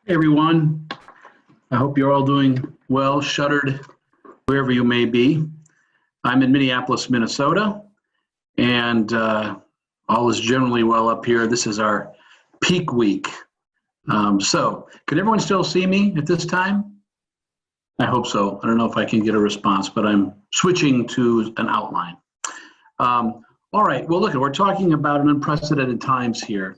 Hey everyone, I hope you're all doing well, shuttered wherever you may be. I'm in Minneapolis, Minnesota, and all is generally well up here. This is our peak week. So, can everyone still see me at this time? I hope so. I don't know if I can get a response, but I'm switching to an outline. All right, well, look, we're talking about an unprecedented times here.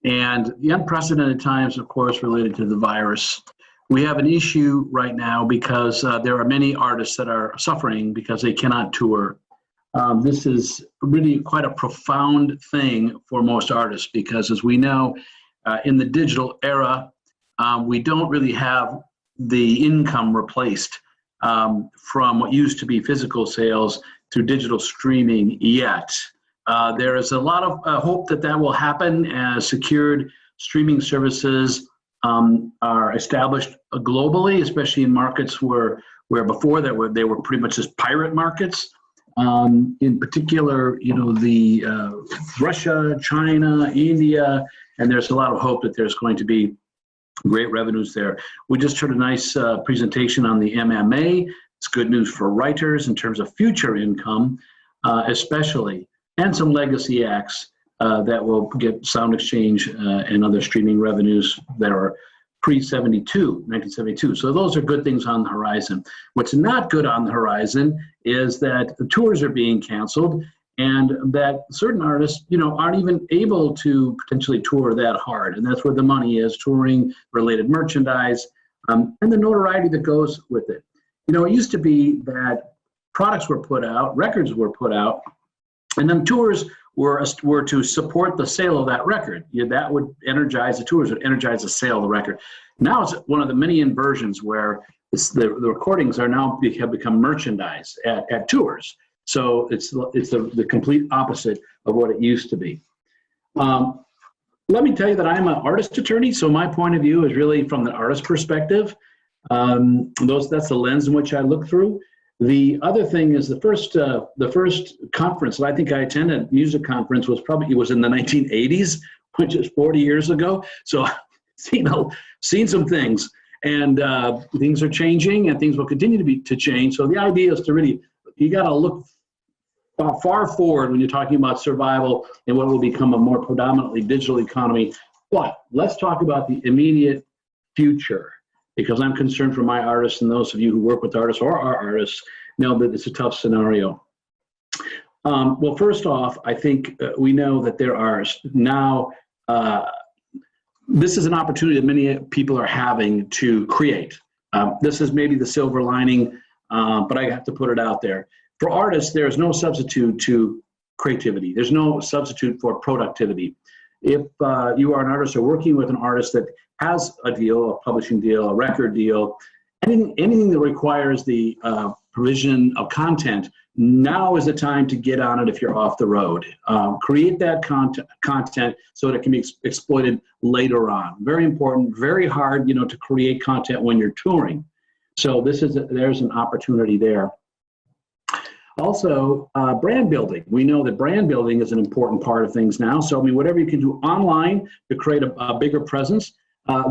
And the unprecedented times, of course, related to the virus. We have an issue right now because there are many artists that are suffering because they cannot tour. This is really quite a profound thing for most artists because, as we know, in the digital era, we don't really have the income replaced from what used to be physical sales to digital streaming yet. There is a lot of hope that that will happen as secured streaming services are established globally, especially in markets where before they were pretty much just pirate markets. In particular, the Russia, China, India, and there's a lot of hope that there's going to be great revenues there. We just heard a nice presentation on the MMA. It's good news for writers in terms of future income, especially. And some legacy acts that will get Sound Exchange and other streaming revenues that are pre-1972. So those are good things on the horizon. What's not good on the horizon is that the tours are being canceled and that certain artists, aren't even able to potentially tour that hard. And that's where the money is, touring, related merchandise, and the notoriety that goes with it. It used to be that products were put out, records were put out, and then tours were to support the sale of that record. That would energize the tours, would energize the sale of the record. Now it's one of the many inversions where the recordings are now have become merchandise at tours. So it's the complete opposite of what it used to be. Let me tell you that I'm an artist attorney, so my point of view is really from the artist perspective. That's the lens in which I look through. The other thing is the first conference that I think I attended, music conference, was in the 1980s, which is 40 years ago. So seen some things, and things are changing, and things will continue to change. So the idea is you got to look far forward when you're talking about survival and what will become a more predominantly digital economy. But let's talk about the immediate future, because I'm concerned for my artists, and those of you who work with artists or are artists know that it's a tough scenario. Well, first off, I think we know that there are now, this is an opportunity that many people are having to create. This is maybe the silver lining, but I have to put it out there. For artists, there is no substitute to creativity. There's no substitute for productivity. If you are an artist or working with an artist that has a deal, a publishing deal, a record deal, anything that requires the provision of content, now is the time to get on it if you're off the road. Create that content so that it can be exploited later on. Very important, very hard, to create content when you're touring. So there's an opportunity there. Also, brand building. We know that brand building is an important part of things now. So, whatever you can do online to create a bigger presence,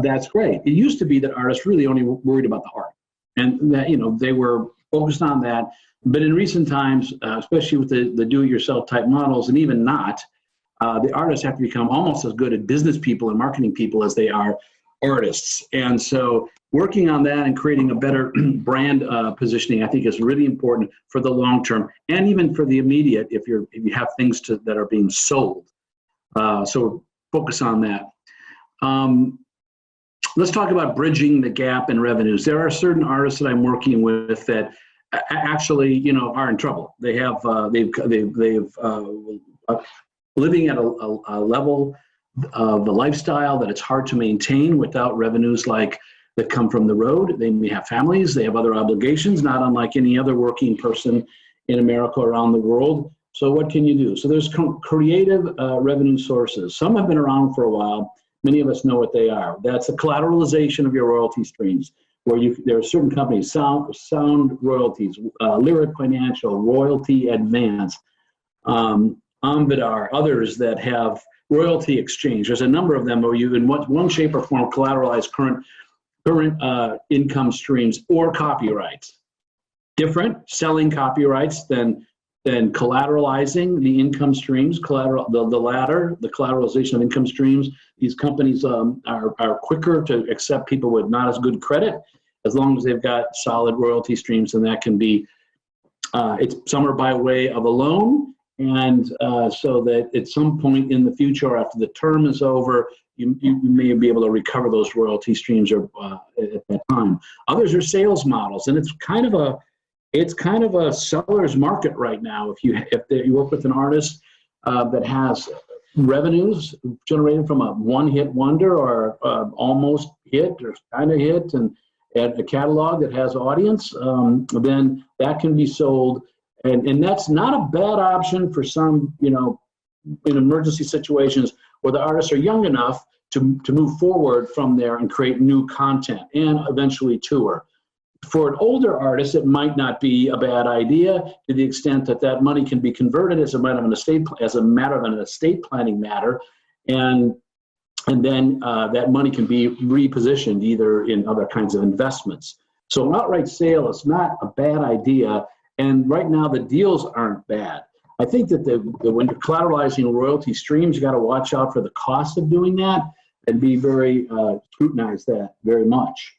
that's great. It used to be that artists really only worried about the art, and that they were focused on that. But in recent times, especially with the do-it-yourself type models, and even not, the artists have to become almost as good at business people and marketing people as they are artists. And so working on that and creating a better brand positioning, I think, is really important for the long term, and even for the immediate if you have things that are being sold. So focus on that. Let's talk about bridging the gap in revenues. There are certain artists that I'm working with that actually, are in trouble. They have living at a level of a lifestyle that it's hard to maintain without revenues that come from the road. They may have families, they have other obligations, not unlike any other working person in America or around the world. So what can you do? So there's creative revenue sources. Some have been around for a while. Many of us know what they are. That's the collateralization of your royalty streams, where there are certain companies, sound royalties, Lyric Financial, Royalty Advance, Amvidar, others that have royalty exchange. There's a number of them where you, in one shape or form, collateralize current income streams or copyrights. Different selling copyrights than collateralizing the income streams. The latter, the collateralization of income streams. These companies are quicker to accept people with not as good credit, as long as they've got solid royalty streams, and that can be some are by way of a loan, and so that at some point in the future, after the term is over, you may be able to recover those royalty streams at that time. Others are sales models, and it's kind of a seller's market right now. If you work with an artist that has revenues generated from a one-hit wonder or almost hit or kind of hit, and a catalog that has audience, then that can be sold, and that's not a bad option for some, in emergency situations where the artists are young enough to move forward from there and create new content and eventually tour. For an older artist, it might not be a bad idea, to the extent that money can be converted as a matter of an estate planning matter, and then that money can be repositioned either in other kinds of investments. So an outright sale is not a bad idea, and right now the deals aren't bad. I think that when you're collateralizing royalty streams, you got to watch out for the cost of doing that and be very scrutinize that very much.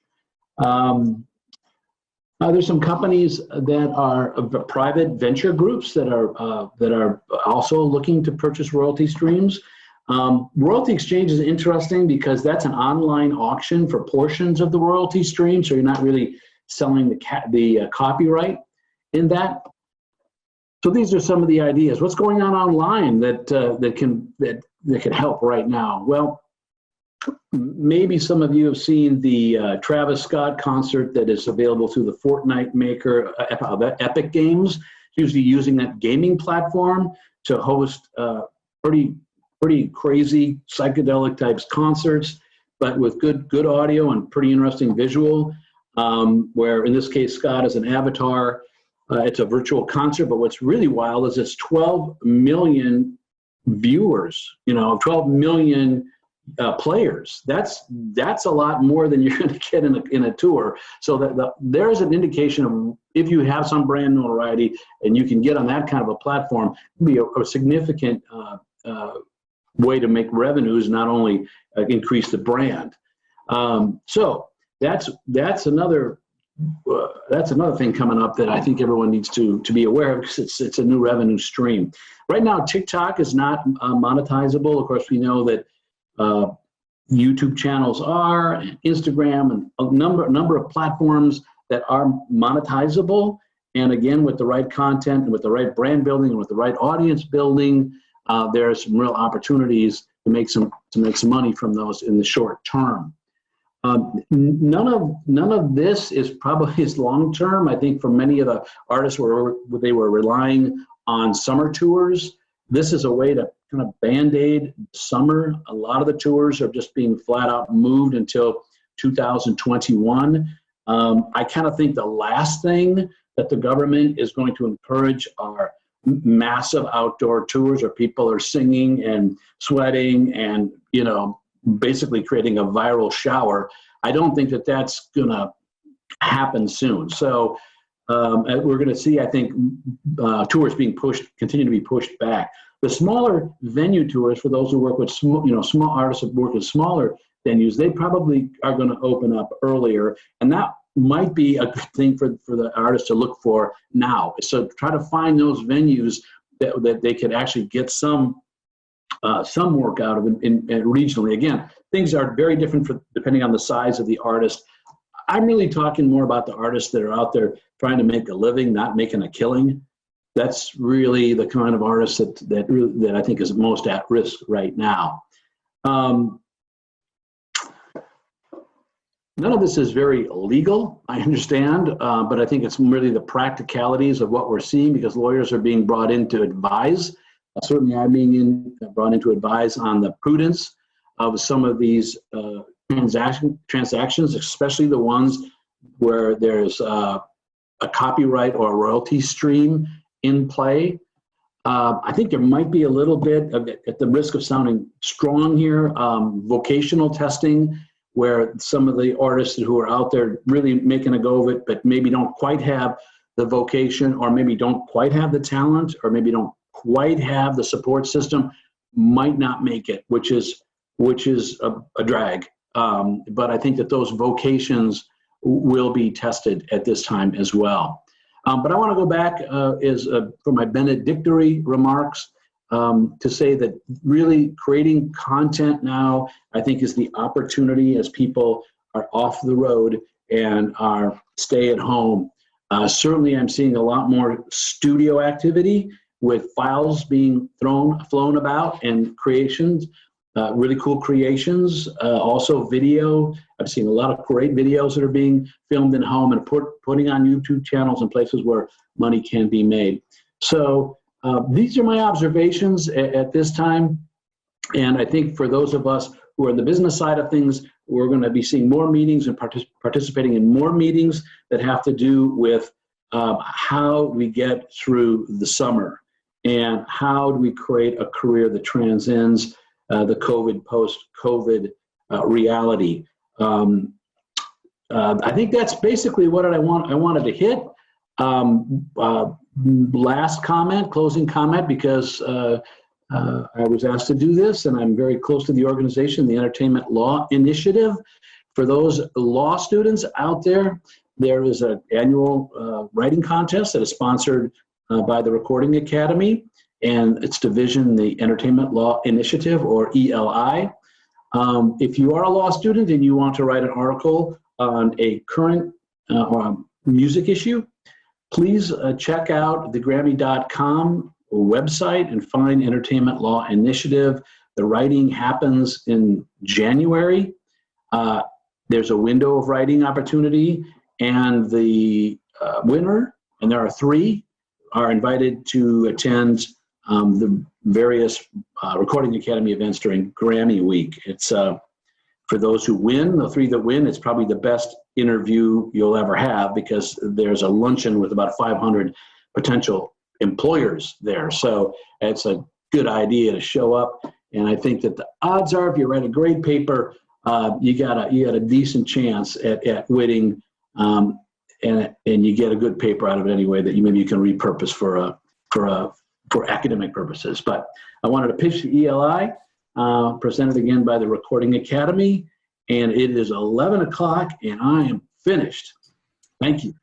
There's some companies that are private venture groups that are also looking to purchase royalty streams. Royalty exchange is interesting because that's an online auction for portions of the royalty stream, so you're not really selling the copyright in that. So these are some of the ideas. What's going on online that can help right now? Well, maybe some of you have seen the Travis Scott concert that is available through the Fortnite maker of Epic Games, usually using that gaming platform to host pretty crazy psychedelic types concerts, but with good audio and pretty interesting visual, where in this case Scott is an avatar. It's a virtual concert, but what's really wild is it's 12 million viewers, 12 million players. That's a lot more than you're going to get in a tour. So there's an indication of, if you have some brand notoriety and you can get on that kind of a platform, it'd be a significant way to make revenues, not only increase the brand. So that's another thing coming up that I think everyone needs to be aware of, because it's a new revenue stream. Right now, TikTok is not monetizable. Of course, we know that YouTube channels are, and Instagram, and a number of platforms that are monetizable. And again, with the right content and with the right brand building and with the right audience building, there are some real opportunities to make some money from those in the short term. None of this is probably as long term. I think for many of the artists they were relying on summer tours. This is a way to kind of band-aid summer. A lot of the tours are just being flat out moved until 2021. I kind of think the last thing that the government is going to encourage are massive outdoor tours where people are singing and sweating and, basically creating a viral shower. I don't think that that's going to happen soon. So we're going to see, I think, tours continue to be pushed back. The smaller venue tours, for those who work with small artists that work with smaller venues, they probably are going to open up earlier, and that might be a good thing for the artists to look for now. So try to find those venues that they could actually get some work out of in regionally. Again, things are very different depending on the size of the artist. I'm really talking more about the artists that are out there trying to make a living, not making a killing. That's really the kind of artist that I think is most at risk right now. None of this is very legal, I understand, but I think it's really the practicalities of what we're seeing, because lawyers are being brought in to advise. Certainly I'm being brought in to advise on the prudence of some of these transactions, especially the ones where there's a copyright or a royalty stream in play. I think there might be a little bit of, at the risk of sounding strong here, vocational testing, where some of the artists who are out there really making a go of it, but maybe don't quite have the vocation, or maybe don't quite have the talent, or maybe don't quite have the support system, might not make it, which is a drag. But I think that those vocations will be tested at this time as well. But I want to go back for my benedictory remarks to say that really creating content now, I think, is the opportunity as people are off the road and are stay at home. Certainly, I'm seeing a lot more studio activity with files being flown about, and creations, really cool creations. Also video. I've seen a lot of great videos that are being filmed at home and putting on YouTube channels and places where money can be made. So these are my observations at this time. And I think for those of us who are in the business side of things, we're going to be seeing more meetings and participating in more meetings that have to do with how we get through the summer, and how do we create a career that transcends the COVID, post-COVID reality. I think that's basically what I wanted to hit. Last comment, closing comment, because I was asked to do this, and I'm very close to the organization, the Entertainment Law Initiative. For those law students out there, there is an annual writing contest that is sponsored by the Recording Academy and its division, the Entertainment Law Initiative, or ELI. If you are a law student and you want to write an article on a current music issue, please check out the Grammy.com website and find Entertainment Law Initiative. The writing happens in January. There's a window of writing opportunity, and the winner, and there are 3, are invited to attend the various Recording Academy events during Grammy Week. It's for those who win, the 3 that win, it's probably the best interview you'll ever have, because there's a luncheon with about 500 potential employers there. So it's a good idea to show up. And I think that the odds are, if you write a great paper, you got a decent chance at winning, and you get a good paper out of it anyway that maybe you can repurpose for academic purposes. But I wanted to pitch the ELI, presented again by the Recording Academy, and it is 11 o'clock, and I am finished. Thank you.